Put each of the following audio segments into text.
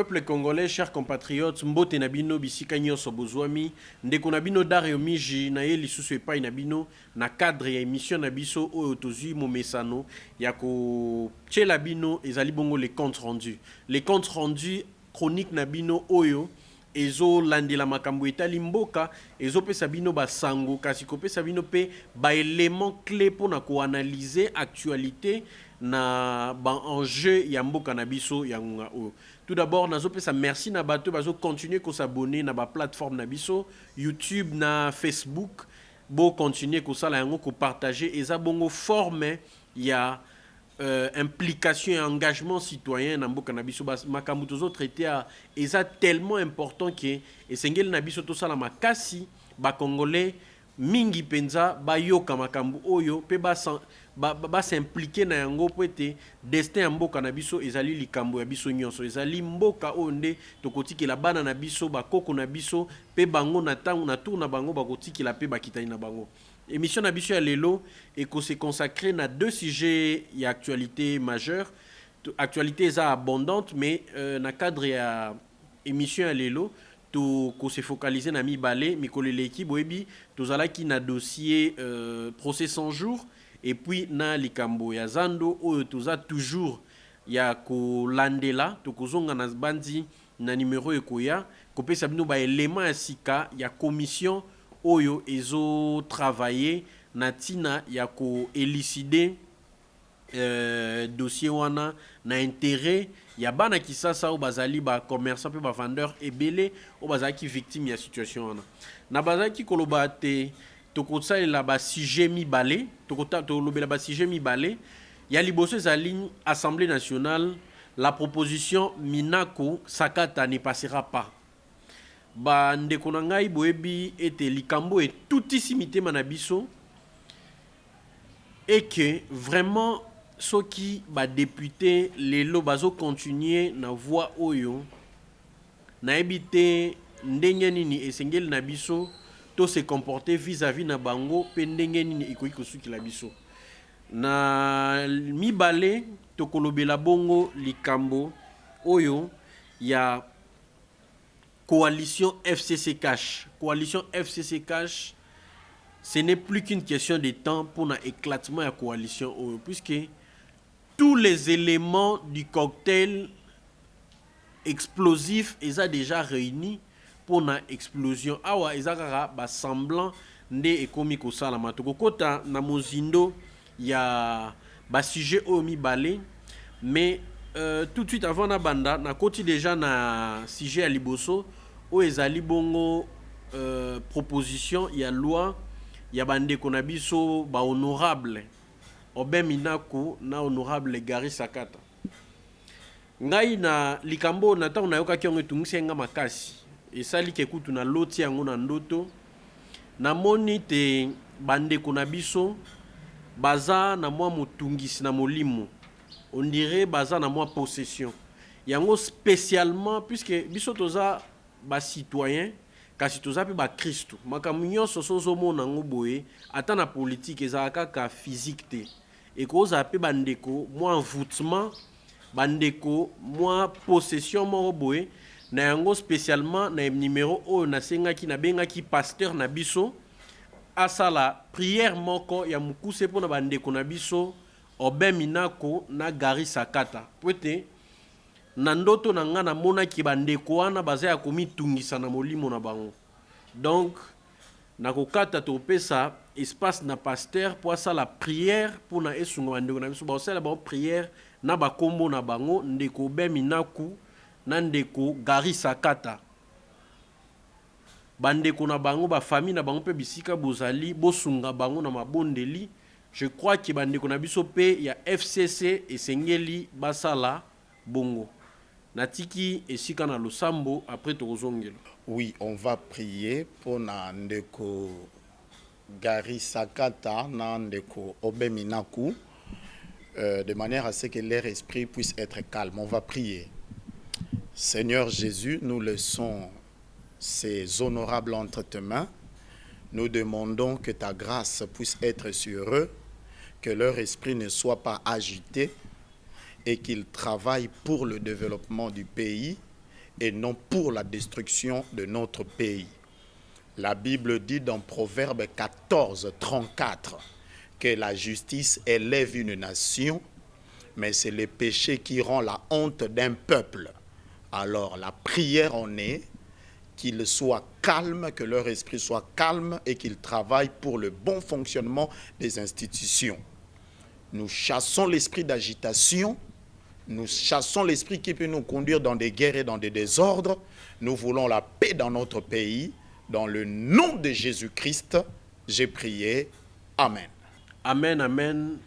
Peuple congolais, chers compatriotes, mbote nabino bisika nyonso bozwami, ndeko nabino Dario Miji na ye lisusu epai nabino na cadre ya émission nabiso oyo tozwi momesano ya ko tchela bino ezali bongo les comptes rendus. Les comptes rendus chronique nabino oyo ezo landela makambo etali mboka ezo pesa bino basango kasi ko pesa bino pe ba élément clé pour na ko analyser actualité na ba enjeu ya mboka na biso ya ngunga oyo. Tout d'abord, nazo pesa merci na bato bazo continuer ko s'abonner na ba plateforme na biso, YouTube na Facebook, bo continuer ko sala yango ko partager eza bongo forme ya implication et engagement citoyen na mboka na biso makambo tozo traité a eza tellement important que esengeli na biso to sala makasi ba congolais mingi penza ba yoka makambo oyo pe ba s'impliquer na yango po ete destin ya mboka na biso ezali likambo ya biso nyonso ezali mboka oyo nde tokotikela bana na biso bakoko na biso pe bango na ntango na tour na bango bakotikela pe bakitani na bango. Émission na biso ya lelo et qu'on s'est consacré na deux sujets et actualité majeure. Actualité est abondante mais na cadre ya émission ya lelo to ko se focaliser na mibale mikolele ki boyebi tozalaki na dossier procès 100 jours et puis na likambo ya zando oyo toza toujours ya ko landela to kozonga na bandi na numéro ekoya ko pesa bino ba élément ya sika ya commission oyo ezo travailler na tina ya ko élucider dossier wana na intérêt ya bana kisasa o bazali ba commerçant pe ba vendeur ebele o bazali victime ya situation wana na bazali koloba te tokosalela ba sujet mibale tolobela ba sujet mibale ya liboso ezali Assemblée nationale la proposition Minako Sakata ne passera pas. Ba ndeko na ngai boyebi ete likambo et tutisi mitema na biso et que vraiment soki ba député lelo bazo continuer na voix oyo na ebité ndenge nini esengeli na biso to se comporter vis-à-vis na bango pe ndenge nini ikoki kosukila biso na mibale tokolobela bongo likambo oyo ya coalition FCC Cash. Coalition FCC Cash, ce n'est plus qu'une question de temps pour un éclatement de la coalition, puisque tous les éléments du cocktail explosif sont déjà réunis pour une explosion. Awa, ils ont semblant de ekomiko salama. Tokokota na mozindo ya ba sujet omi balé, mais tout de suite avant na banda, na koti déjà na sujet à liboso. O ezali bongo proposition ya loi ya bande konabiso ba honorable Obem Minaku na honorable Gary Sakata. Ngai na likambo na ta unayoka kiongo tungisenga makasi esali ke kutu na loti yango na ndoto na moni te bande konabiso baza na mwa mutungisi na molimo on dirait baza na mwa possession yango spécialement puisque biso toza ba citoyen kasi toza pe ba Christo makambo nyonso sozomona ngo boye ata na politique ezalaka ka physique te et koza pe bandeko moi envoûtement bandeko moi possession mo boye na yango spécialement na numéro oyo na sengaki na bengaki pasteur na biso asala prière moko ya mukuse pona bandeko na biso Obem Minako na Gary Sakata poete na ndoto na nga na mona ki bandeko wana baza ya komitungisa na molimo na bango. Donc na kokata to pesa espace na pasteur pour ça la prière pour na esunga bandeko na biso ba osala ba prière na ba kombo na bango ndeko Obem Minaku na ndeko Gary Sakata. Bandeko na bango ba famille na bango pe bisika bozali bosunga bango na mabondeli. Je crois que bandeko na biso pe ya FCC esengeli basala bongo. Natiki et Sikana Losambo après Torozongelo. Oui, on va prier pour Nandeko Gary Sakata, Nandeko Obem Minaku, de manière à ce que leur esprit puisse être calme. On va prier. Seigneur Jésus, nous laissons ces honorables entre tes mains. Nous demandons que ta grâce puisse être sur eux, que leur esprit ne soit pas agité, et qu'ils travaillent pour le développement du pays et non pour la destruction de notre pays. La Bible dit dans Proverbe 14, 34 que la justice élève une nation, mais c'est le péché qui rend la honte d'un peuple. Alors la prière en est qu'ils soient calmes, que leur esprit soit calme et qu'ils travaillent pour le bon fonctionnement des institutions. Nous chassons l'esprit d'agitation, nous chassons l'esprit qui peut nous conduire dans des guerres et dans des désordres. Nous voulons la paix dans notre pays. Dans le nom de Jésus-Christ, j'ai prié. Amen. Amen, amen.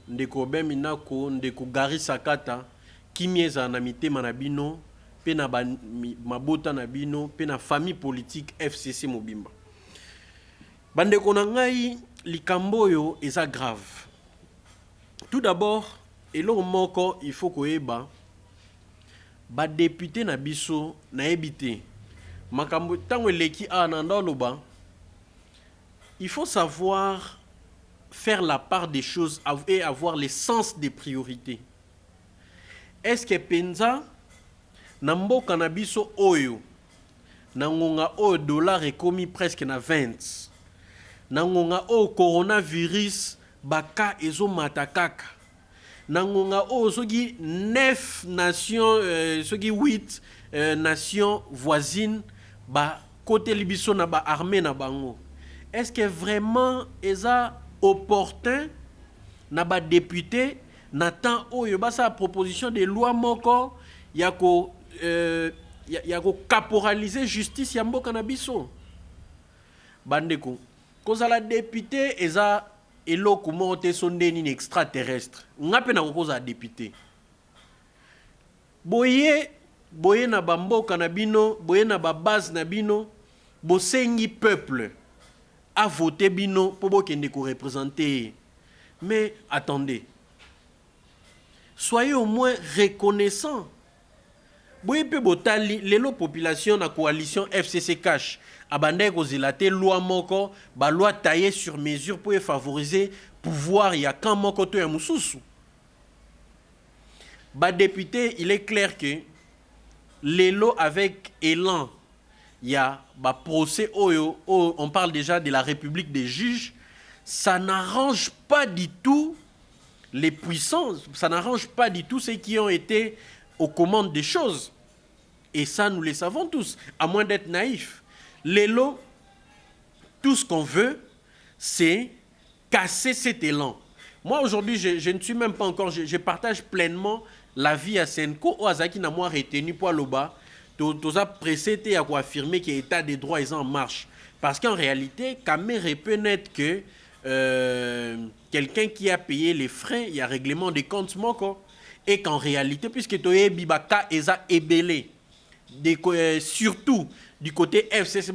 Ndeko Beminako, ndeko Gary Sakata, kimieza na mitema na bino, pe na mabota na bino, pe na famille politique FCC Mobimba. Bandeko na ngai, likamboyo eza grave. Tout d'abord, eloko moko il faut koyeba, ba député na biso na ebité. Makambo tango leki ananda loba, il faut savoir faire la part des choses et avoir le sens des priorités. Est-ce que penza na mboka na biso oyo na ngonga oyo dollar ekomi presque na 20, na ngonga oyo coronavirus baka ezo matakaka, na ngonga oyo soki 9 nations soki 8 nations voisines ba côté libiso na ba armée na bango, est-ce que vraiment eza opportun na ba député na temps oyo basa proposition de loi moko ya ko caporaliser justice ya mboka na biso? Bandeko kozala député eza eloko moko te sonde nini extraterrestre ngape na koza député boye na bamboka na bino, boye na ba base na bino, bosengi peuple a voté bino pour bokende ko représenter. Mais attendez, soyez au moins reconnaissants. Boye pe botali lelo population na coalition FCC cash abandé ko zilate loi moko ba loi taillée sur mesure pour favoriser pouvoir ya kan moko to ya mususu. Ba député, il est clair que lelo avec élan, il y a un procès oyo, on parle déjà de la République des juges, ça n'arrange pas du tout les puissants, ça n'arrange pas du tout ceux qui ont été aux commandes des choses. Et ça, nous le savons tous, à moins d'être naïfs. Lelo, tout ce qu'on veut, c'est casser cet élan. Moi, aujourd'hui, je ne suis même pas encore, je partage pleinement la vie à Senko, ou Azaki n'a moi retenu pour l'oba, tous a pressé à affirmer que l'état des droits est en marche. Parce qu'en réalité, Kamere peut n'être que quelqu'un qui a payé les frais, il y a règlement des comptes moko, et qu'en réalité, puisque Toye Bibaka est ébélé, surtout du côté FCC,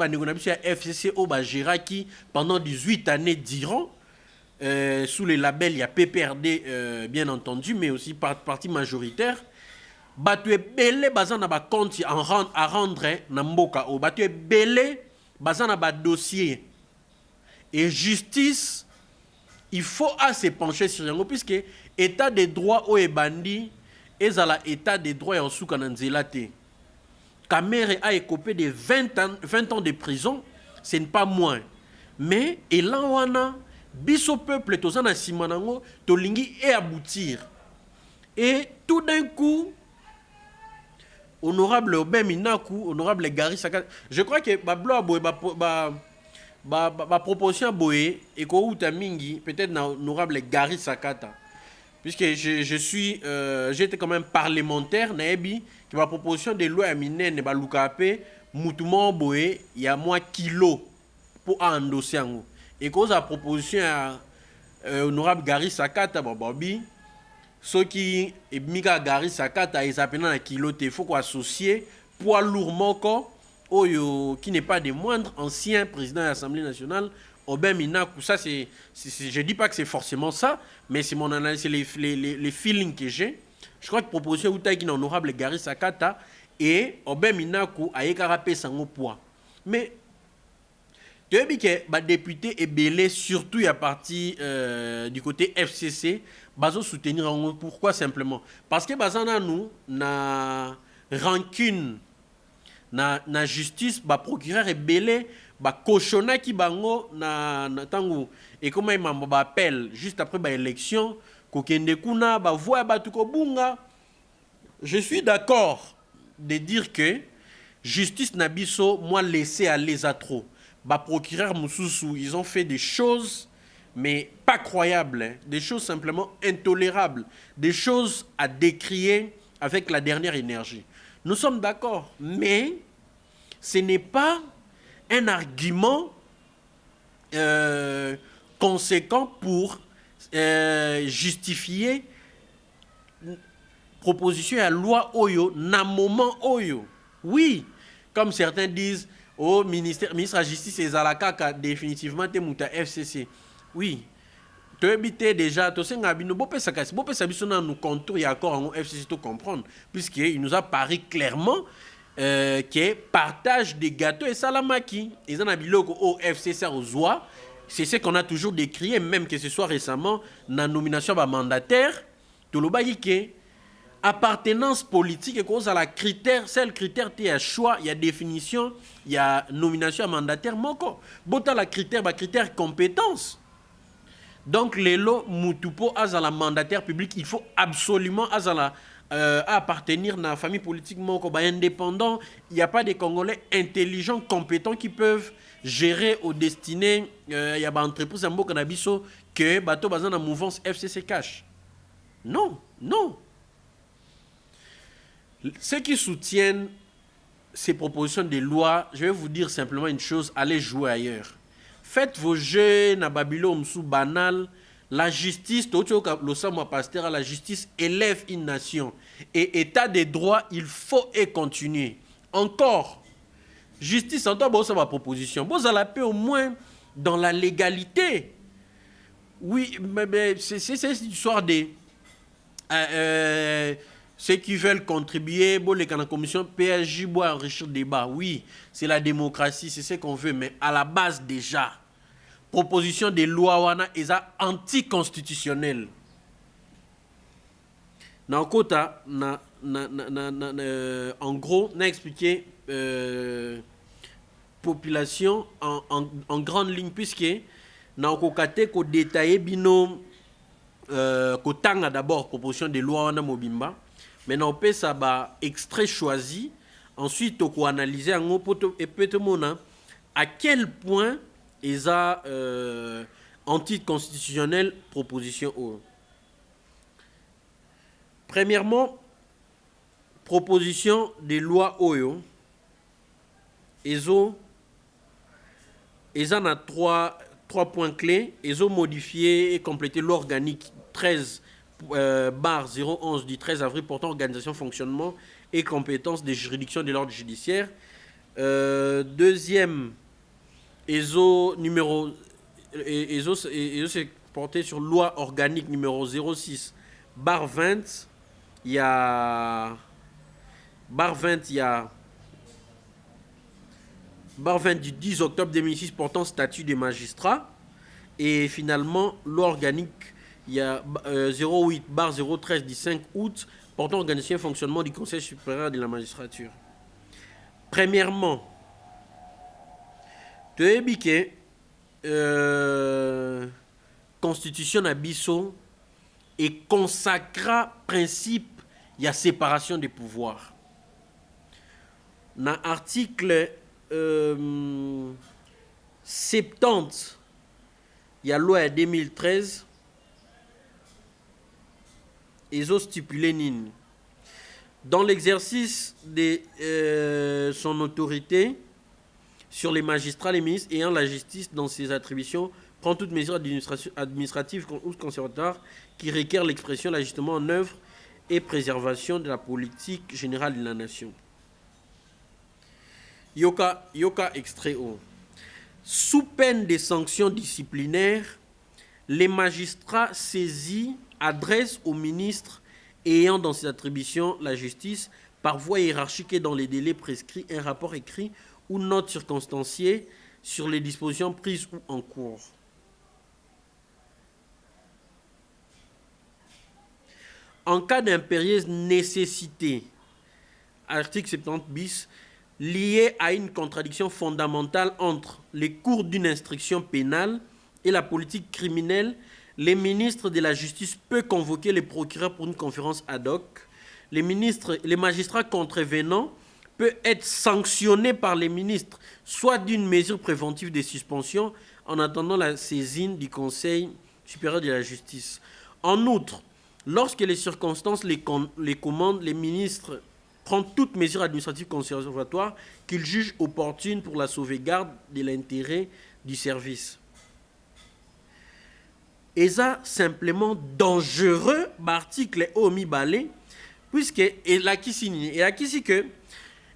FCC Oba Giraki, pendant 18 années diront, sous les labels, il y a PPRD, bien entendu, mais aussi partie majoritaire. Batu est belé, bazan na ba compte à rendre na mboka. Batu est belé, bazan na ba dossier. Et justice, il faut se pencher sur yango, puisque état des droits au ebandi, ezala état des droits en soukananzela te. Kamere a écopé de 20 ans de prison, ce n'est pas moins. Mais, et là, wana, biso peuple tozana simanango tolingi et aboutir. Et tout d'un coup, honorable Obeminaku, honorable Gary Sakata, je crois que ba proposition boye et ko uta mingi peut-être na honorable Gary Sakata, puisque j'étais quand même parlementaire naebi que ma proposition de loi minene ba lukape mutumo boye ya moi kilo pour endosser ngo. Et cause à proposition à honorable Gary Sakata bababi, ceux qui est Mika Gary Sakata ils appellent un kilo te faut quoi associer poids lourd moko oyo qui n'est pas des moindres, ancien président de l'Assemblée nationale Obeminaku. Ça c'est je dis pas que c'est forcément ça, mais c'est mon analyse, c'est les feelings que j'ai. Je crois que proposition ou taille qui honorable Gary Sakata et Obeminaku a écarapé son poids. Mais tu as vu que les députés est belé, surtout à partir du côté FCC, bazo soutenir. Pourquoi simplement? Parce que nous na rancune na justice ba procureur ebele ba cochonaki bango na tango et comment il m'a appel juste après ba élection kokende kuna ba voix batu ko bunga. Je suis d'accord de dire que justice nabiso moi laisser aller à trop. Ba procureur Moussoussou, ils ont fait des choses mais pas croyables, hein, des choses simplement intolérables, des choses à décrier avec la dernière énergie. Nous sommes d'accord, mais ce n'est pas un argument conséquent pour justifier proposition à loi Oyo, na moment Oyo. Oui, comme certains disent, au ministre de la Justice et Zalakaka, définitivement, te mouta FCC. Oui, tu habites déjà, tu sais, nous contour et accord en FCC, tu comprendre, puisqu'il nous a paru clairement que partage des gâteaux et salamaki. Ils en ont au FCC aux oies. C'est ce qu'on a toujours décrié, même que ce soit récemment, dans la nomination de mandataire, tout le baïké. Appartenance politique et cause à la critère, c'est le critère il y a choix, il y a définition, il y a nomination à mandataire moko. Bota la critère, bah critère compétence. Donc les lots mutupo à la mandataire public, il faut absolument à appartenir à la famille politique moko bah indépendant, il n'y a pas de Congolais intelligents, compétents qui peuvent gérer au destiné il y a bah entreprise en moko nabiso que bateau bazan la mouvance FCC cash. Non, non. Ceux qui soutiennent ces propositions de loi, je vais vous dire simplement une chose, allez jouer ailleurs. Faites vos jeux na Babylone sous banal. La justice, la justice élève une nation. Et état de droit, il faut et continuer. Encore, justice, en tant que ma proposition, vous allez la paix au moins dans la légalité. Oui, mais c'est cette histoire des... ceux qui veulent contribuer, bon, les canaux de commission PSJ boit enrichir le débat. Oui, c'est la démocratie, c'est ce qu'on veut, mais à la base déjà, proposition de loi wana est anticonstitutionnelle. En gros, on a expliqué population en grande ligne, puisque na okokate ko détailler bino kotanga d'abord proposition de loi wana mobimba. Maintenant, on peut ça extrait choisi. Ensuite, on peut analyser et peut-être à quel point ils ont anticonstitutionnelle proposition. Premièrement, proposition de loi Oyo. Ils ont trois points clés. Ils ont modifié et complété l'organique 13 bar 011 du 13 avril portant organisation, fonctionnement et compétences des juridictions de l'ordre judiciaire. Deuxième, ESO numéro ESO c'est porté sur loi organique numéro 06 bar 20. Il y a bar 20, il y a bar 20 du 10 octobre 2006 portant statut des magistrats. Et finalement, loi organique, il y a 08 bar 013 du 5 août portant organisation et fonctionnement du Conseil supérieur de la magistrature. Premièrement, Teebike, constitution Abisso et consacra principe, il y a séparation des pouvoirs. Dans l'article 70, il y a loi 2013, ils ont stipulé Nini. Dans l'exercice de son autorité sur les magistrats, les ministres ayant la justice dans ses attributions, prend toute mesure administrative ou conservatoire qui requiert l'expression, l'ajustement en œuvre et préservation de la politique générale de la nation. Yoka extrait haut. Sous peine des sanctions disciplinaires, les magistrats saisis adressent au ministre ayant dans ses attributions la justice par voie hiérarchique et dans les délais prescrits un rapport écrit ou note circonstanciée sur les dispositions prises ou en cours. En cas d'impérieuse nécessité, article 70 bis, liée à une contradiction fondamentale entre les cours d'une instruction pénale et la politique criminelle, les ministres de la Justice peuvent convoquer les procureurs pour une conférence ad hoc. Les magistrats contrevenants peuvent être sanctionnés par les ministres, soit d'une mesure préventive de suspension en attendant la saisine du Conseil supérieur de la justice. En outre, lorsque les circonstances les commandent, les ministres prennent toute mesure administrative conservatoire qu'ils jugent opportune pour la sauvegarde de l'intérêt du service. Et ça, simplement dangereux, l'article omi balé, puisque et là qui que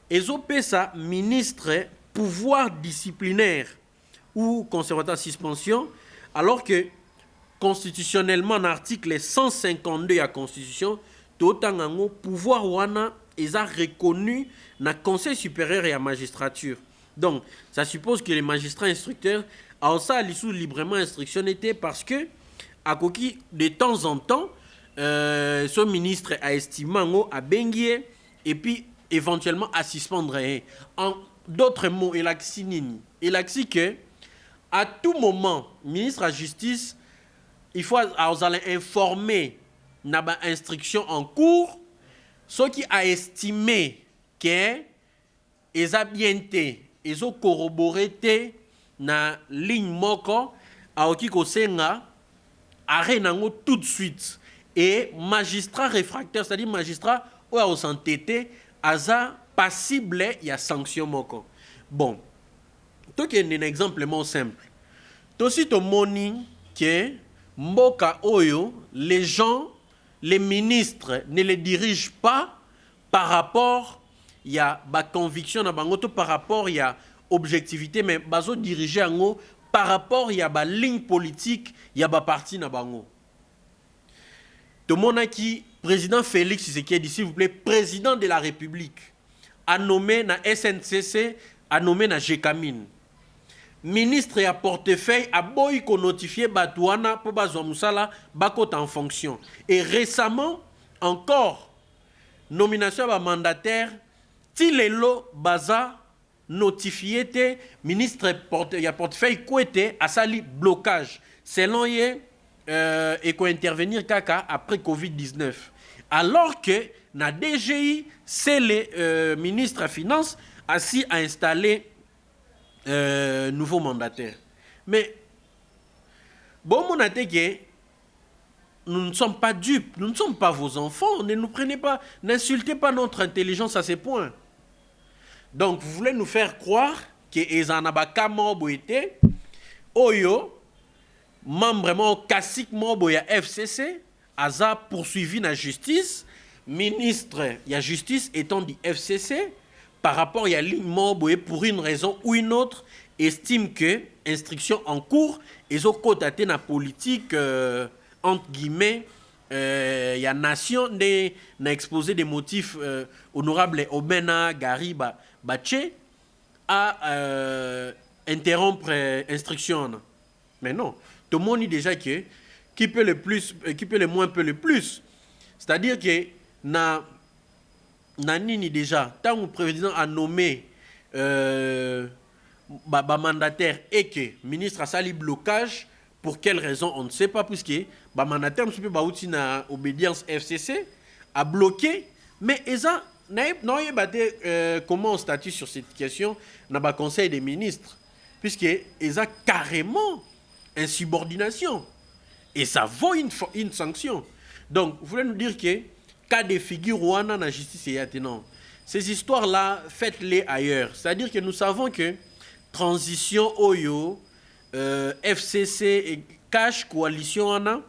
ezopesa ministre pouvoir disciplinaire ou conservateur suspension, alors que constitutionnellement, en article 152 de la Constitution, le pouvoir wana est reconnu dans le Conseil supérieur et la magistrature. Donc, ça suppose que les magistrats instructeurs ont ça librement instruction parce que, à Koki, de temps en temps, son ministre a estimé à bengier et puis éventuellement à suspendre. En d'autres mots, il a dit que à tout moment, ministre de la Justice, il faut informer na ba instruction en cours, ce qui a estimé que ils a bien été, ils ont corroboré na ligne moko a oki ko senga arrêt nango tout de suite et magistrat réfractaire, c'est-à-dire magistrat ou a s'entêter aza passible il y a sanction moko. Bon, toi qui est un exemple simple. Toi aussi ton morning que mboka oyo les gens, les ministres ne les dirigent pas par rapport il y a ba conviction na bango to par rapport il y a objectivité mais bazo diriger ango par rapport il y a ba ligne politique il y a ba parti na bango. Tout le monde qui président Félix Tshisekedi, s'il vous plaît, président de la République, a nommé na SNCC, a nommé na Jekamine. Ministre et à portefeuille a boy qu'on notifié Batouana pour Bazwa Moussala bakot en fonction. Et récemment, encore, nomination à mandataire, Tilelo Baza notifié te ministre et à portefeuille kouete a sali blocage. Selon y et qu'on intervenir kaka après Covid-19. Alors que na DGI, c'est le ministre des Finances assis à installer nouveau mandataire. Mais bon, mon que nous ne sommes pas dupes, nous ne sommes pas vos enfants, ne nous prenez pas, n'insultez pas notre intelligence à ces points. Donc vous voulez nous faire croire que Ezanaba Kamo Boete, Oyo, membre Kassik Moboya FCC, Aza poursuivi la justice, ministre y a justice étant dit FCC, par rapport à ligne Moboye pour une raison ou une autre, estime que instruction en cours et au côté de la politique entre guillemets il y a nation n'a exposé des motifs honorables Obena Gari Bache à interrompre instruction. Mais non, tout le monde dit déjà que qui peut le plus, qui peut le moins peut le plus. C'est-à-dire que Nini déjà, tant que le président a nommé mandataire et que le ministre a sali blocage, pour quelle raison on ne sait pas, puisque le mandataire na obédience FCC a bloqué, mais ça comment on statue sur cette question dans le Conseil des ministres, puisque ils ont carrément insubordination. Et ça vaut une sanction. Donc, vous voulez nous dire que cas de figure Rwanda dans la justice est attenant. Ces histoires-là, faites-les ailleurs. C'est-à-dire que nous savons que transition Oyo, FCC et Cash Coalition,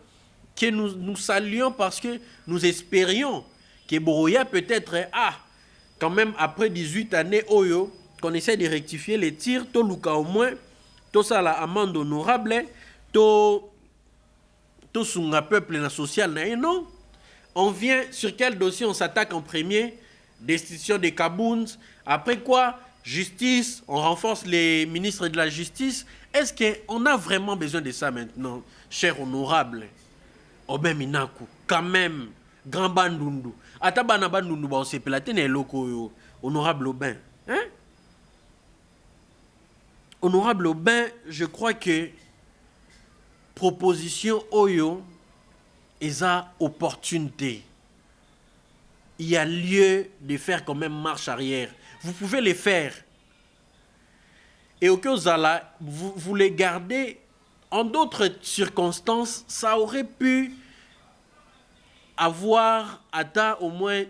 que nous saluons parce que nous espérions que Boroya peut-être, quand même après 18 années Oyo, qu'on essaie de rectifier les tirs, tout le cas au moins, tout ça la amende honorable, tout sunga peuple na social, non. On vient sur quel dossier on s'attaque en premier? Destitution des Kabouns. Après quoi? Justice. On renforce les ministres de la justice. Est-ce qu'on a vraiment besoin de ça maintenant, cher honorable? Oben Minaku, quand même, grand bandundu. Atabana bandundu ba on se pelate ne loko honorable Oben. Hein? Honorable Aubin, je crois que proposition Oyo est à opportunité. Il y a lieu de faire quand même marche arrière. Vous pouvez les faire. Et au cas où vous les gardez, en d'autres circonstances, ça aurait pu avoir atteint au moins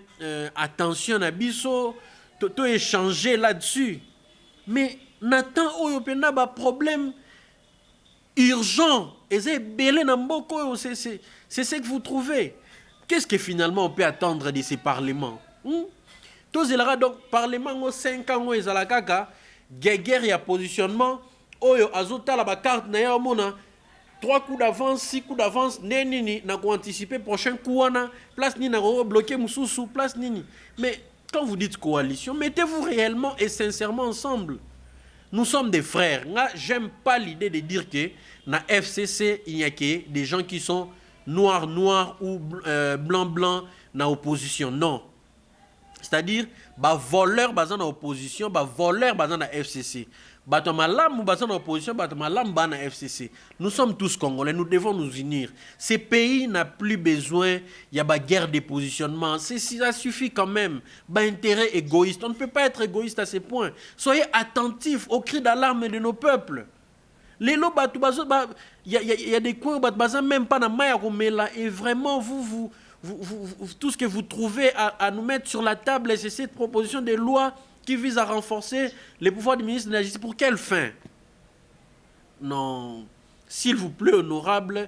attention à biso, tout échanger là-dessus. Mais Nathan Oyo pena ba problème urgent. Et c'est belé namboko, c'est ce que vous trouvez. Qu'est-ce que finalement on peut attendre de ces parlements? Tous les donc parlement 5 ans ils la kaka guerre ya positionnement oyo azota la carte na ya mona 3 coups d'avance 6 coups d'avance nini na ko anticiper prochain coup wana place ni na bloquer mususu place nini. Mais quand vous dites coalition, mettez-vous réellement et sincèrement ensemble. Nous sommes des frères. J'aime pas l'idée de dire que na FCC il y a que des gens qui sont noir ou blanc na opposition. Non. C'est-à-dire bah voleur bazan na opposition, bah voleur bazan na FCC. Bato malam ou bazan na opposition, bato malam ba na FCC. Nous sommes tous Congolais, nous devons nous unir. Ces pays n'a plus besoin, il y a ba guerre de positionnement. Ça suffit quand même. Bah intérêt égoïste. On ne peut pas être égoïste à ces points. Soyez attentifs aux cris d'alarme de nos peuples. Les lots bato bazo, il y a des coins où bato bazan même pas na maya komela et vraiment vous tout ce que vous trouvez à nous mettre sur la table, c'est cette proposition de loi qui vise à renforcer les pouvoirs du ministre de la Justice. Pour quelle fin? Non. S'il vous plaît, honorable,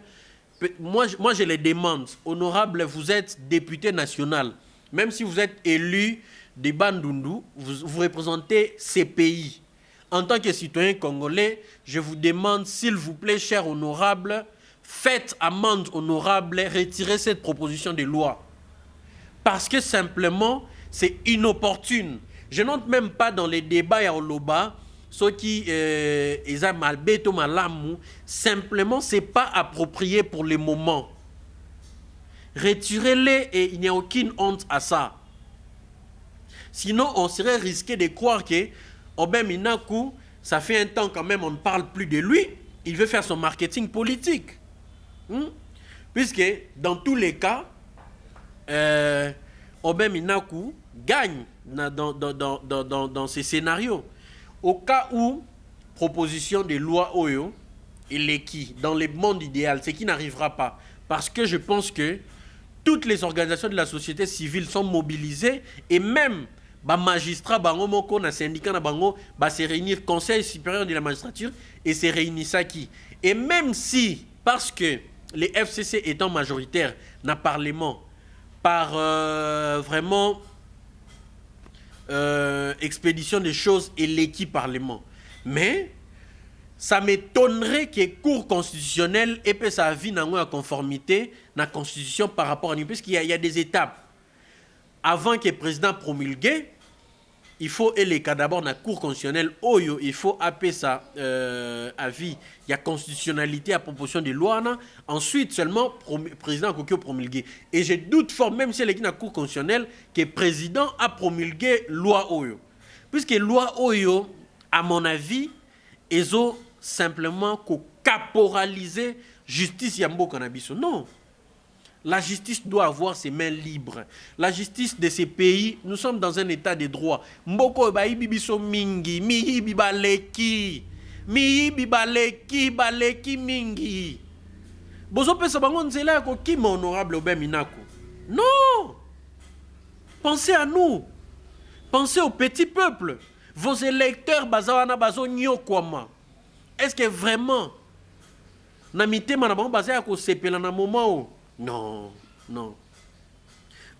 moi je les demande. Honorable, vous êtes député national. Même si vous êtes élu de Bandundu, vous représentez ces pays. En tant que citoyen congolais, je vous demande, s'il vous plaît, cher honorable, faites amende honorable, retirez cette proposition de loi. Parce que simplement, c'est inopportune. Je n'entre même pas dans les débats à Oloba, ceux qui ont malbeto malamu. Simplement, ce n'est pas approprié pour le moment. Retirez-les et il n'y a aucune honte à ça. Sinon, on serait risqué de croire que Aubin Minaku, ça fait un temps quand même, on ne parle plus de lui. Il veut faire son marketing politique. Puisque dans tous les cas, Aubin Minaku gagne dans ces scénarios. Au cas où proposition de loi Oyo, il est qui dans le monde idéal, c'est qui n'arrivera pas. Parce que je pense que toutes les organisations de la société civile sont mobilisées et même les magistrats, les syndicats, se réunir conseil supérieur de la magistrature et se réunir ça qui. Et même si, parce que les FCC étant majoritaires dans le Parlement, par vraiment expédition des choses et l'équipe Parlement. Mais ça m'étonnerait que Cour constitutionnelle ait sa vie dans la conformité dans la Constitution par rapport à nous, puisqu'il y a des étapes. Avant que le président promulgue, il faut élever d'abord dans la Cour constitutionnelle, il faut appeler ça avis. Il y a constitutionnalité à proposition de loi. Ensuite, seulement, le président a promulgué. Et je doute fort, même si elle est dans la Cour constitutionnelle, que le président a promulgué loi Oyo. Puisque loi Oyo, à mon avis, ils ont simplement caporalisé justice Yambo Kanabiso. Non. La justice doit avoir ses mains libres. La justice de ces pays, nous sommes dans un état de droit. Mboko baibi biso mingi, mihi bibaleki. Mihi bibaleki, baleki mingi. Bozo pesa bango nzela ko ki honorable Aubin Minaku. Non! Pensez à nous. Pensez au petit peuple. Vos électeurs bazawana bazo nyokwama. Est-ce que vraiment namité manabon basé à ko sepela na moment? Non, non.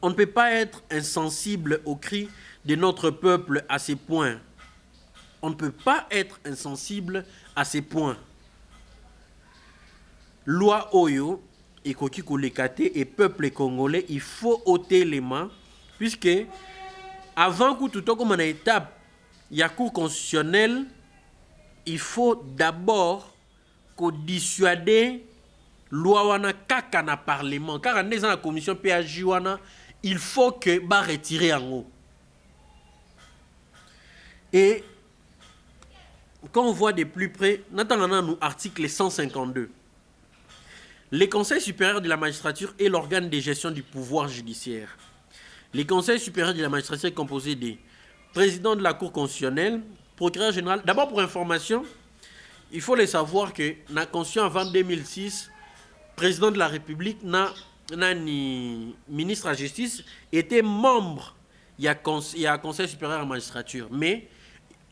On ne peut pas être insensible aux cris de notre peuple à ces points. On ne peut pas être insensible à ces points. Loi Oyo, et Koki Kolekate et peuple congolais, il faut ôter les mains, puisque avant que tout comme une étape, il y a cour constitutionnelle, il faut d'abord dissuader loi wana kaka na parlement car en la commission PAJ wana il faut que ba retirer en haut. Et quand on voit de plus près, nous article 152. Le Conseil supérieur de la magistrature est l'organe de gestion du pouvoir judiciaire. Le Conseil supérieur de la magistrature est composé des présidents de la Cour constitutionnelle, procureur général. D'abord, pour information, il faut le savoir que la Constitution avant 2006, président de la République, ni ministre de la Justice, était membre. Il y a Conseil supérieur de la magistrature. Mais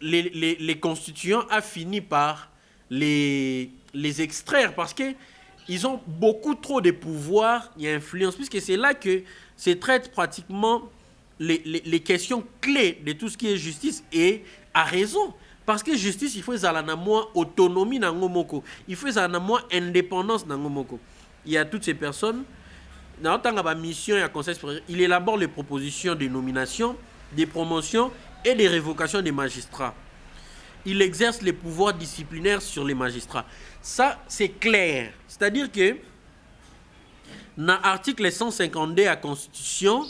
les constituants ont fini par les extraire parce qu'ils ont beaucoup trop de pouvoir et influence, puisque c'est là que se traitent pratiquement les questions clés de tout ce qui est justice, et à raison. Parce que justice, il faut avoir moins autonomie dans moko, il faut avoir moins indépendance dans moko. Il y a toutes ces personnes, dans la mission et conseil supérieur, il élabore les propositions de nomination, des promotions et des révocations des magistrats. Il exerce les pouvoirs disciplinaires sur les magistrats. Ça, c'est clair. C'est-à-dire que dans l'article 152 de la Constitution,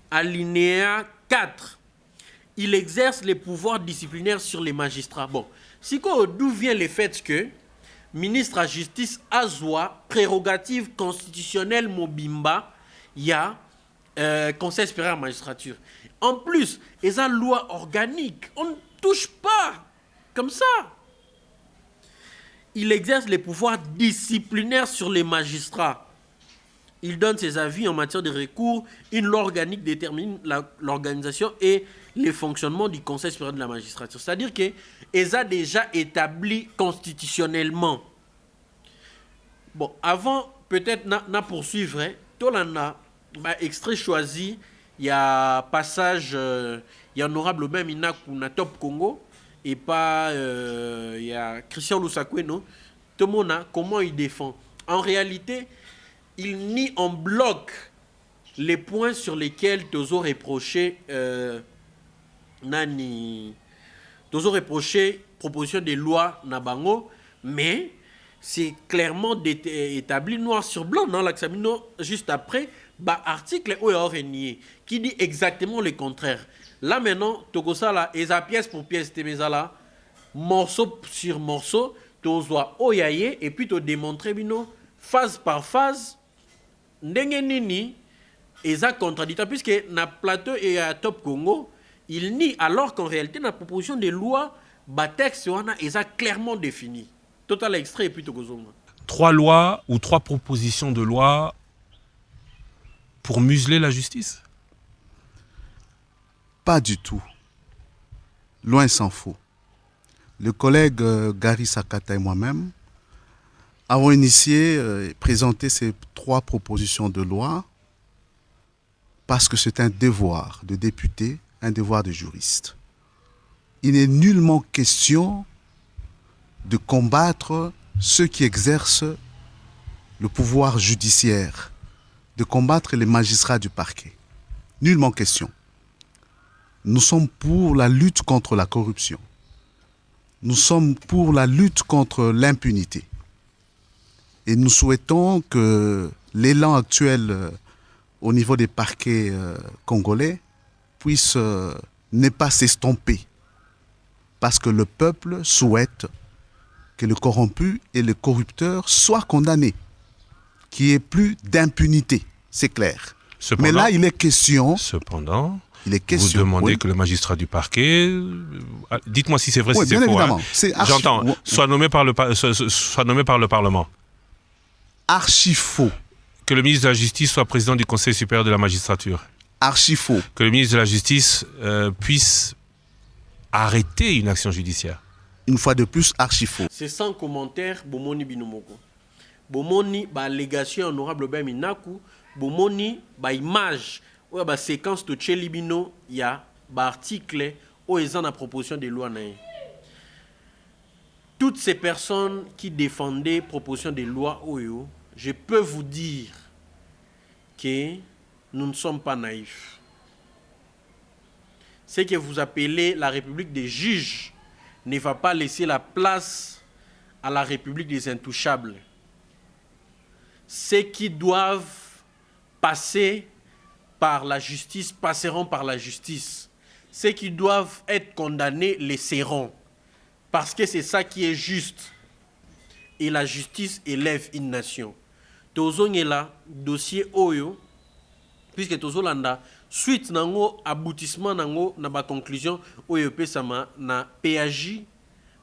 alinéa 4, il exerce les pouvoirs disciplinaires sur les magistrats. Bon, d'où vient le fait que ministre de la Justice a prérogative constitutionnelle mobimba, il y a Conseil supérieur de la magistrature. En plus, il y a une loi organique. On ne touche pas comme ça. Il exerce les pouvoirs disciplinaires sur les magistrats. Il donne ses avis en matière de recours. Une loi organique détermine l'organisation et le fonctionnement du Conseil supérieur de la magistrature. C'est-à-dire qu'ils ont déjà établi constitutionnellement. Bon, avant, peut-être, na poursuivre, tout extrait choisi, il y a passage, il y a honorable même Inaku na Top Congo, et pas, il y a Christian Lusakweno, tout le monde a comment il défend. En réalité, il nie en bloc les points sur lesquels Tozo reproché proposition de loi Nabango, mais c'est clairement établi noir sur blanc dans l'examination juste après, article qui dit exactement le contraire. Là maintenant, Togosala, et ça pièce pour pièce, là, morceau sur morceau, Tozoa oyaye, et puis to démontrer bino, phase par phase, ndenge nini, et ça contradictoire, puisque na plateau et à Top Congo, il nie, alors qu'en réalité, la proposition de loi, texte, et ça clairement défini. Total extrait et puis Togozonga. 3 lois ou 3 propositions de loi pour museler la justice? Pas du tout. Loin s'en faut. Le collègue Gary Sakata et moi-même avons initié et présenté ces 3 propositions de loi parce que c'est un devoir de député, un devoir de juriste. Il n'est nullement question de combattre ceux qui exercent le pouvoir judiciaire, de combattre les magistrats du parquet. Nullement question. Nous sommes pour la lutte contre la corruption. Nous sommes pour la lutte contre l'impunité. Et nous souhaitons que l'élan actuel au niveau des parquets congolais puisse ne pas s'estomper. Parce que le peuple souhaite que le corrompu et le corrupteur soient condamnés, qu'il n'y ait plus d'impunité, c'est clair. Mais là, il est question... Cependant, vous demandez que le magistrat du parquet, dites-moi si c'est vrai, si c'est faux. Hein. J'entends, soit nommé par le Parlement. Archi faux. Que le ministre de la Justice soit président du Conseil supérieur de la magistrature. Archi faux. Que le ministre de la Justice puisse arrêter une action judiciaire. Une fois de plus, archi faux. C'est sans commentaire, Bomoni Binomoko. Bomoni, allégation honorable Ben Minaku, Bomoni, image, ou séquence de Tchelibino, il y a article où ils ont la proposition de loi. Toutes ces personnes qui défendaient proposition de loi, je peux vous dire que nous ne sommes pas naïfs. Ce que vous appelez la République des juges ne va pas laisser la place à la République des intouchables. Ceux qui doivent passer par la justice passeront par la justice. Ceux qui doivent être condamnés les seront. parce que c'est ça qui est juste. Et la justice élève une nation. Tozo là, dossier Oyo, puisque Tozo landa, suite nango, aboutissement nango, na ba conclusion, Oyo pesama, na PAJ,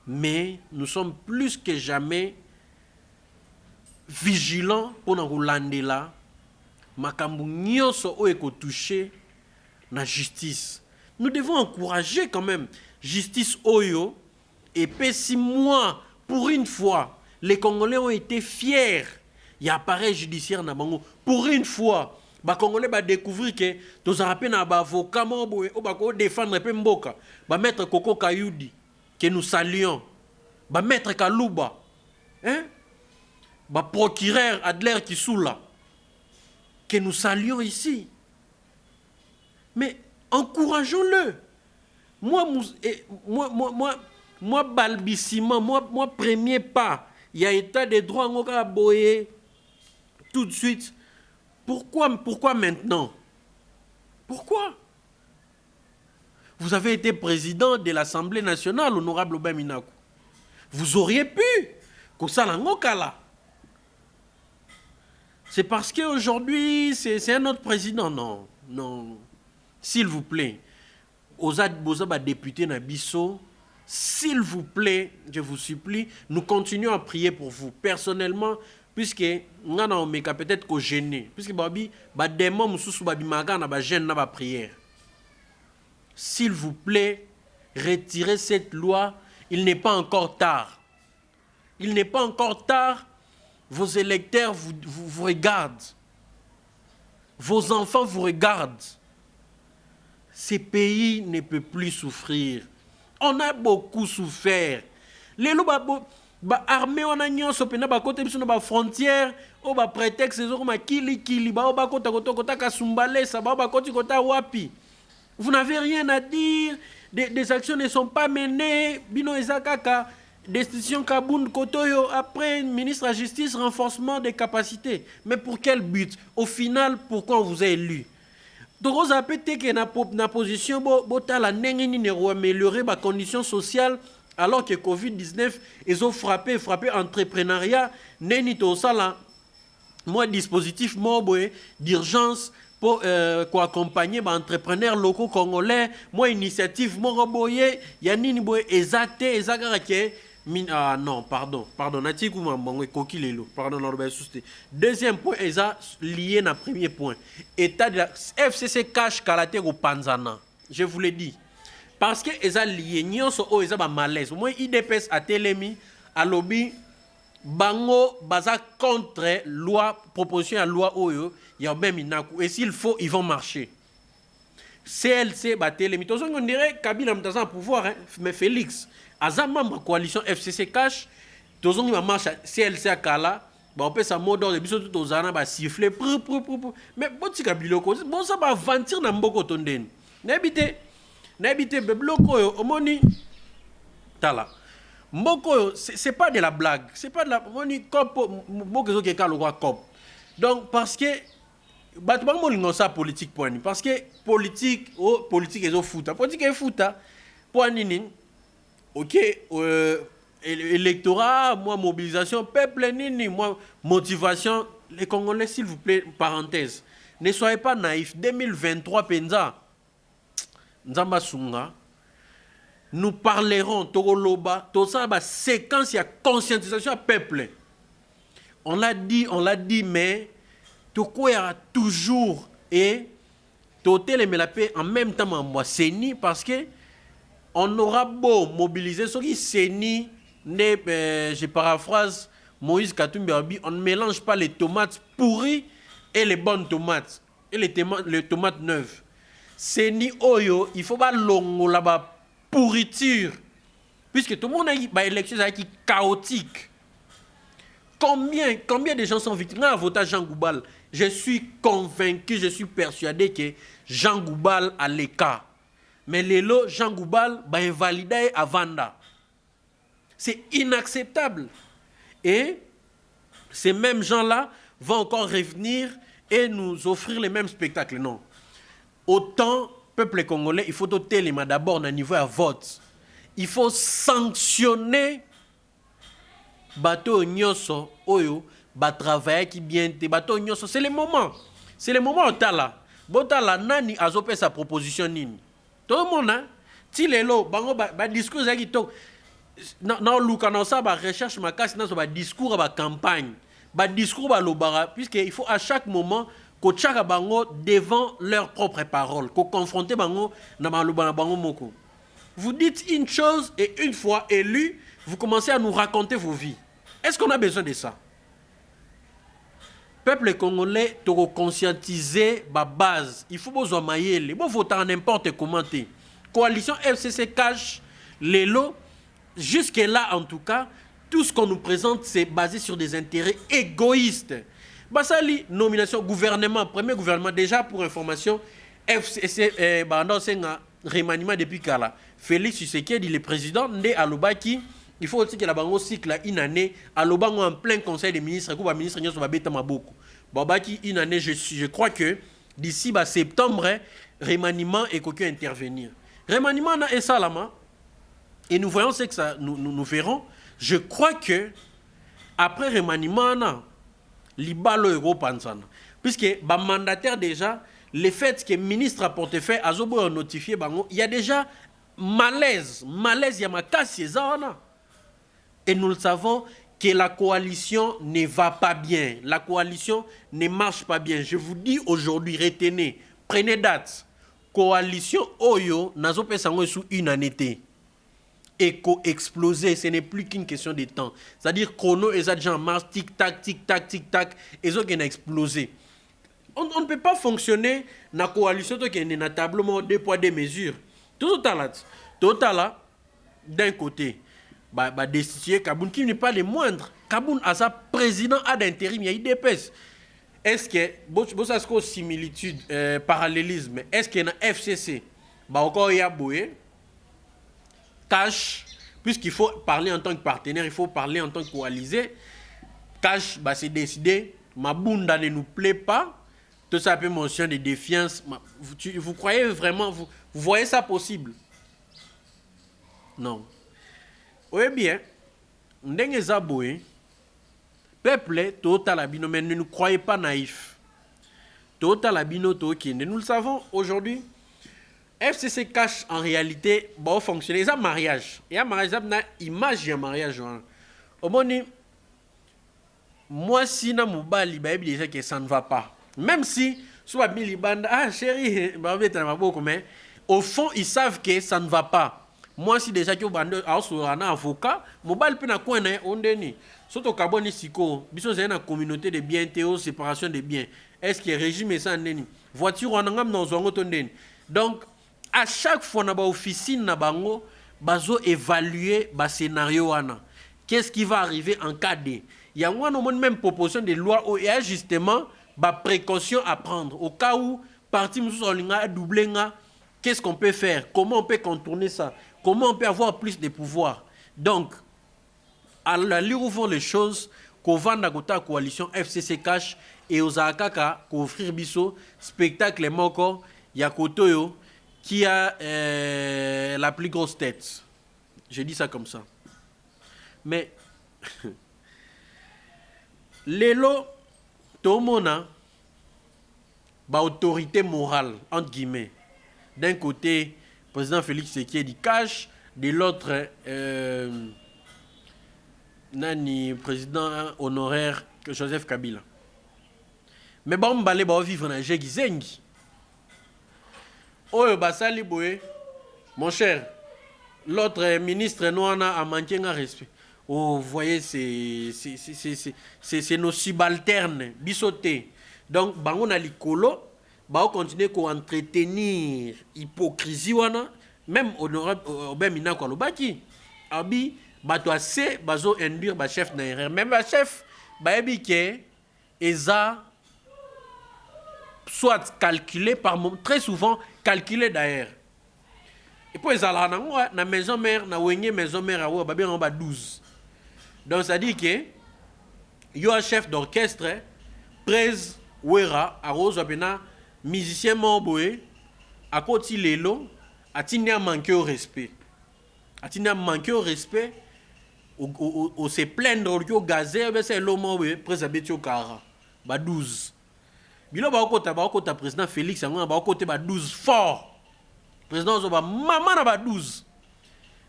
mais nous sommes plus que jamais vigilants pour nous lander là, makambu nyonso Oyo ko touché, na justice. Nous devons encourager quand même justice Oyo, et puis 6 mois, pour une fois, les Congolais ont été fiers. Il y a appareil judiciaire na bango. Pour une fois, les Congolais vont découvrir que tous les avocats vont défendre le Mboka. Maître Koko Kayoudi, que nous saluons. Maître Kalouba. Hein? Procureur Adler Kissoula, que nous saluons ici. Mais encourageons-le. Moi, balbutiement, moi, premier pas, il y a état de droit à boyer tout de suite. Pourquoi maintenant? Pourquoi? Vous avez été président de l'Assemblée nationale, honorable Obem Minaku. Vous auriez pu. C'est parce qu'aujourd'hui, c'est un autre président. Non, non. S'il vous plaît, aux députés Nabiso, s'il vous plaît, je vous supplie, nous continuons à prier pour vous. Personnellement, puisque nous avons peut-être que gêné, puisque prière. S'il vous plaît, retirez cette loi. Il n'est pas encore tard. Il n'est pas encore tard. Vos électeurs vous regardent. Vos enfants vous regardent. Ce pays ne peut plus souffrir. On a beaucoup souffert. Les loups armés on a nion sopena ba côté biso na frontière o ba prétexte zo ma kili ba ba kota kasumbale sa ba koti kota wapi. Vous n'avez rien à dire, des actions ne sont pas menées, bino ezakaka destitution Kaboun Kotoyo après ministre de la justice, renforcement des capacités. Mais pour quel but? Au final, pourquoi on vous a élu? Donc, vous avez peut-être que na position botala améliorer ma condition sociale alors que Covid-19 ils ont frappé entrepreneuriat neni to sala moi dispositif d'urgence pour accompagner les entrepreneurs locaux congolais moi initiative mo boye ya nini boye exacté ah non, pardon, deuxième point, lié à premier point. État de la FCC cache Kalaté au Panzana. Je vous l'ai dit. Parce que ils ont lié, ils ont malaise. Moi, IDPS a télémi, à lobby, bango, baza contre loi, proposition à loi Oyo, il y a même inaku. Et s'il faut, ils vont marcher. CLC, télémi. Tout ça, on dirait Kabila a un pouvoir, hein, mais Félix. Azama ma coalition FCC cash, tous on marche CLC à Kala, on peut ça mot d'ordre biso tout aux ana siffler mais bon tika biloko bon ça va aventure na mboko tonden. N'habite bloko omoni tala. Mboko c'est pas de la blague, c'est pas de la moni cop mboko zo ke kalo kwa cop. Donc parce que batu ba mo lingo ça politique point parce que politique ezo futa. Politique est futa point nini. Ok, électorat, moi mobilisation, peuple nini, moi motivation. Les Congolais, s'il vous plaît, parenthèse, ne soyez pas naïfs. 2023, Penza, Nzamba Sunga, nous parlerons, Togoloba, tout ça, séquence, il y a conscientisation à peuple. On l'a dit, mais tout quoi il y a toujours et tout les paix en même temps, moi, c'est ni parce que on aura beau mobiliser ceux qui s'énient, je paraphrase Moïse Katumbi, on ne mélange pas les tomates pourries et les bonnes tomates, et les tomates neuves. Séni Oyo, il faut pas longo là-bas pourriture, puisque tout le monde a une élection qui est chaotique. Combien de gens sont victimes? À voter Jean Goubal, je suis convaincu, je suis persuadé que Jean Goubal a l'écart. Mais les lots, Jean Goubal, va invalider à Vanda. C'est inacceptable. Et ces mêmes gens-là vont encore revenir et nous offrir les mêmes spectacles. Non. Autant, peuple congolais, il faut doter d'abord d'un niveau à vote. il faut sanctionner bateau nyoso oyo ba travailler qui bien te bateau nyoso. C'est le moment au tala botala nani azope sa proposition nini tout le monde hein ti lelo bango ba discours za kitok na luka na ça ba recherche makasi na so ba discours ba campagne ba discours ba lobara puisque il faut à chaque moment ko tchaka bango devant leurs propres paroles ko confronter bango na maloba na bango moko. Vous dites une chose et une fois élu, vous commencez à nous raconter vos vies. Est-ce qu'on a besoin de ça? Peuple congolais, tu conscientiser ma base. Il faut besoin mailler. Il faut voter n'importe comment. Coalition FCC cache les lots. Jusque-là, en tout cas, tout ce qu'on nous présente, c'est basé sur des intérêts égoïstes. Basali, nomination gouvernement, premier gouvernement, déjà pour information, FCC, remaniement depuis Kala. Félix Tshisekedi, le président, né à Lobaki, il faut aussi que la bango cycle une année, à Lobango en plein conseil des ministres, le ministre Nyoso va bêter ma beaucoup. Bobaki une année, je crois que d'ici septembre, remaniement et qu'aucun intervenir. Remaniement et salama, et nous voyons ce que ça, nous verrons. Je crois que après remaniement, l'ibalo europansana, puisque ba mandataire déjà. Le fait que le ministre a portefeuille a notifié, il y a déjà malaise, il y a ma casse, et nous le savons que la coalition ne va pas bien, la coalition ne marche pas bien. Je vous dis aujourd'hui, retenez, prenez date, coalition Oyo, nazo pesango sous une année. Éco-exploser, ce n'est plus qu'une question de temps. C'est-à-dire chrono et ça déjà en marche, tic-tac, tic-tac, tic-tac, et ça qui a explosé. On ne peut pas fonctionner dans la coalition qui est dans tableau deux poids, deux mesures. Tout là, d'un côté, destituer Kaboun, qui n'est pas le moindre. Kaboun a sa président à d'intérim, il y a IDPS. Est-ce que, vous avez une similitude, parallélisme, est-ce qu'il y a un FCC, encore il y a Boué, Cash, puisqu'il faut parler en tant que partenaire, il faut parler en tant que coalisé, Cash, c'est décidé, Mabunda ne nous plaît pas. Tout ça peut mention de défiance. Vous croyez vraiment, vous voyez ça possible? Non. Oui bien, ndenge zaboué, peuple, total abino, mais ne nous croyez pas naïfs. Total abino, tokinde. Nous le savons aujourd'hui. FCC cache en réalité, bon fonctionner. Il y a mariage. Il y a mariage, il y a image de mariage. Au moment moi si na mobali, déjà que ça ne va pas. Même si, soit Milibanda, ah chérie, mais au fond, ils savent que ça ne va pas. Moi, si déjà tu as un avocat, mobile peut na quoi on deni. Surtout Kaboni Siko, biso c'est une communauté de biens, théo, séparation de biens. Est-ce que le régime est ça ndeni? Voiture on a dans zongo tondeni. Donc, à chaque fois na ba officine na bango, bazo évaluer ba scénario wana. Qu'est-ce qui va arriver en cas de? Il y a même proposition de loi où il y a justement bah, précaution à prendre. Au cas où, parti a doublé, qu'est-ce qu'on peut faire? Comment on peut contourner ça? Comment on peut avoir plus de pouvoir? Donc, à la lire où vont les choses, qu'on va dans la coalition FCC Cash et aux Akaka, qu'on offrir biso, spectacle moko, Yakotoyo, qui a la plus grosse tête. Je dis ça comme ça. Mais, les lots, tout le monde a autorité morale, entre guillemets. D'un côté, le président Félix Tshisekedi cache, de l'autre, président honoraire Joseph Kabila. Mais bon, on va vivre dans Jegi Zengi. Oh, Basali Boé, mon cher, l'autre ministre Noana a manqué un respect. Oh, vous voyez, c'est nos subalternes, bisotés. Donc, on a l'icolo, on continue à entretenir l'hypocrisie, même honorable Obemina Kolobaki. Abi, bato assez, bazo induire ba chef na erreur. Même ba chef, ba ebike, eza, soit calculé par très souvent calculé d'ailleurs. Et puis, ils ont la maison mère, na wenye maison mère, on a 12. Donc, ça dit que il y a un chef d'orchestre, Prez Wera, à Rose Wapena, musicien Morboé, à côté Lelo, à Tinia manqué au respect. atina manquer au respect au se plaindre au gazé c'est l'homme président kara ba 12 bilo ba kota président Félix yango ba côté ba 12 fort président zo ba mama na ba 12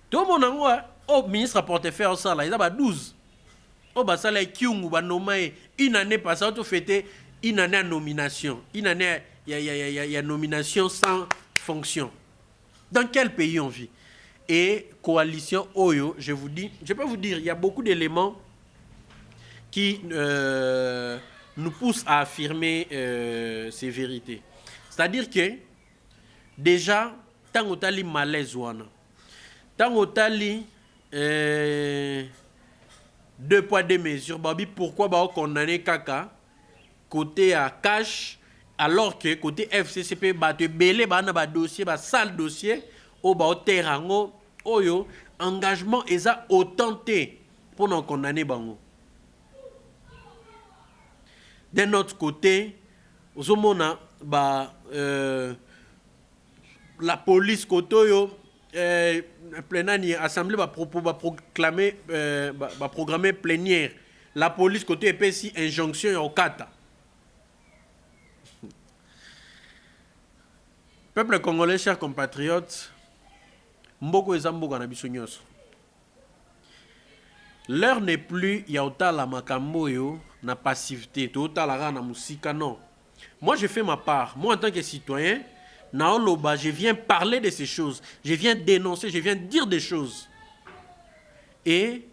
to monango au ministre portefeuille ça là il a ba 12 au ba sala kiungu ba nommé une année passée on fêté une année à nomination une année il y a nomination sans fonction. Dans quel pays on vit? Et coalition Oyo, je vous dis, je peux vous dire, il y a beaucoup d'éléments qui nous poussent à affirmer ces vérités. C'est-à-dire que, déjà, tant que tu as malaise, tant que tu as 2 poids 2 mesures, pourquoi on condamné Kaka côté à cash, alors que côté FCCP, te belé ba dossier, sale dossier, au terrango, oyo, engagement eza autenté pour nous condamner bango. D'un autre côté, ozomona la police kotoyo plénani assemblée va proclamer programmer plénière. La police côté epesi injonction au kata. Peuple congolais, chers compatriotes, mboko ezamboka na biso nyonso. L'heure n'est plus ya otala makambo yo na passivité, to otala na musika non. Moi je fais ma part. Moi en tant que citoyen, na oloba, je viens parler de ces choses, je viens dénoncer, je viens dire des choses. Et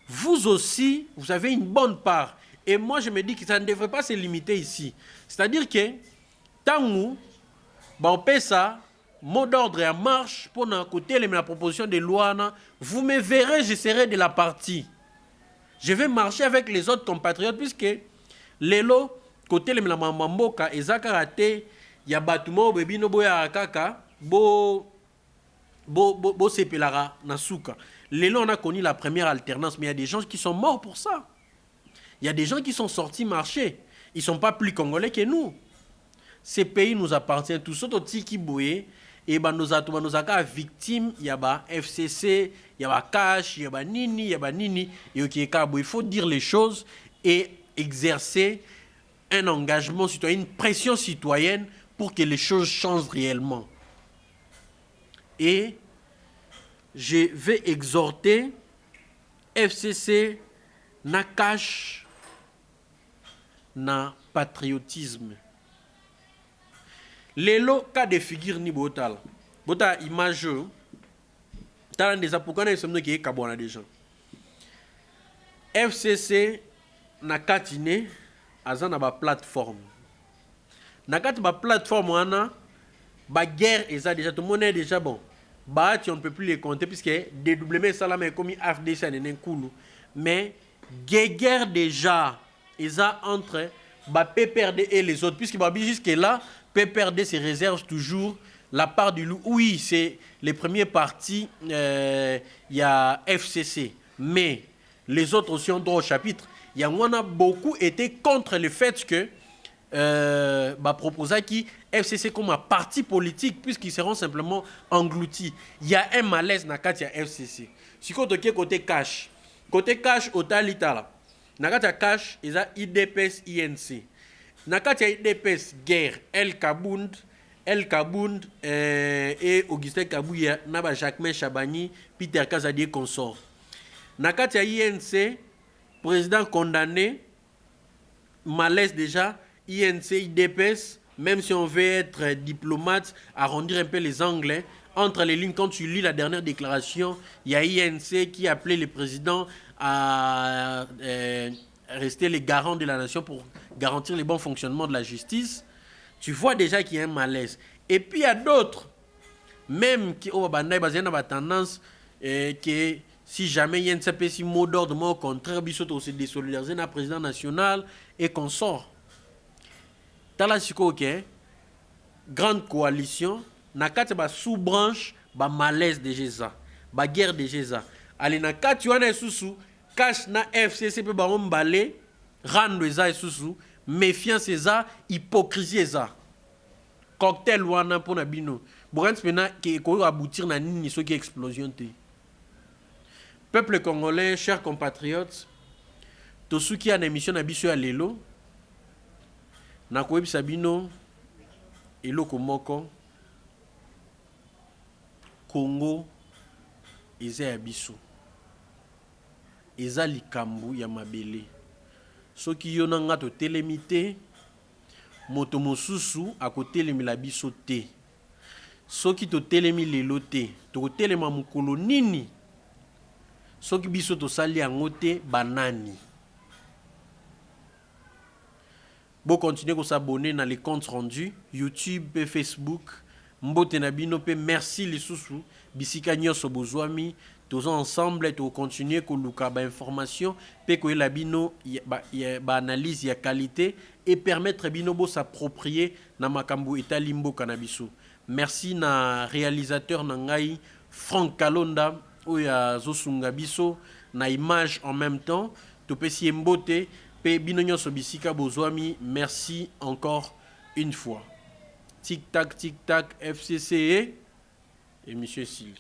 vous aussi, vous avez une bonne part. Et moi je me dis que ça ne devrait pas se limiter ici. C'est-à-dire que tant on paie ça, mot d'ordre en marche pour écouter la proposition de loi. Vous me verrez, je serai de la partie. Je vais marcher avec les autres compatriotes puisque les lots, côté les mamamboka, et zakarate, il y a bâtiment, bebi no boya kaka, bo sepelara nasuka. Les lots, on a connu la première alternance, mais il y a des gens qui sont morts pour ça. Il y a des gens qui sont sortis marcher. Ils ne sont pas plus congolais que nous. Ces pays nous appartiennent tous. Autres qui boye et nos victimes, il y a FCC, il y a cash, il y a nini, il y a nini. Il faut dire les choses et exercer un engagement citoyen, une pression citoyenne pour que les choses changent réellement. Et je vais exhorter FCC na cash na patriotisme. Lelo cas de figure ni botal. Bota image dans des apokana sommes qui est kabona des gens. FCC na katine azana ba plateforme. Na kat ba plateforme wana ba guerre eza déjà tout le monde est déjà bon. Ba on ne peut plus les compter puisque DW Salam est comme AFDC en kulu. Mais guerre déjà eza entre ba PPRD et les autres puisque ba jusque là PPRD se réserve toujours la part du loup. Oui, c'est les premiers partis, il y a FCC. Mais les autres aussi ont droit au chapitre. Il y en a beaucoup été contre le fait que proposer qui FCC comme un parti politique puisqu'ils seront simplement engloutis. Il y a un malaise dans le FCC. Si côté cash, au Talitala, dans le cash, il y a IDPS, INC. Nakati ya IDPS guerre El Kabound et Augustin Kabouya naba Jacquemain Chabani Peter Kazadier consort. Nakati ya INC président condamné malaise déjà INC IDPS même si on veut être diplomate arrondir un peu les angles entre les lignes quand tu lis la dernière déclaration il y a INC qui appelait le président à rester les garants de la nation pour garantir le bon fonctionnement de la justice, tu vois déjà qu'il y a un malaise. Et puis il y a d'autres, même qui ont tendance que si jamais il y a un mot d'ordre, au contraire, il faut se désolidariser dans le président national et qu'on sort. Dans la grande coalition, na sous-branche, malaise de Géza, guerre de Géza. Allez, na tu as sous cash na FCC pe ba balé rando eza esusu méfiance eza hypocrisie eza cocktail wana pona bino borans pena ke ko aboutir na nini soki explosion te Peuple congolais, chers compatriotes, tout ce qui a une émission na biso ya lelo na koyebisa bino eloko moko Congo eza ya biso eza likambu ya mabele soki yo na nga totelemi te moto mosusu akotelemela biso te soki totelemi lelo te tokotelema mokolo nini soki biso tosali yango te banani. Bon, continuez à s'abonner dans les comptes rendus YouTube et Facebook. Mbote Nabino pe merci les sous bisika nyoso bozwami tous ensemble et to continuer ko luka ba information pe ko la bino ba analyse ya qualité et permettre bino bo s'approprier na makambo etalimbo kanabiso. Merci na réalisateur na ngai Frank Kalonda oya zosunga biso na image en même temps to pesi mbote. Binonyo Sobisika Bozwami, merci encore une fois. Tic tac, FCCE et Monsieur Sil.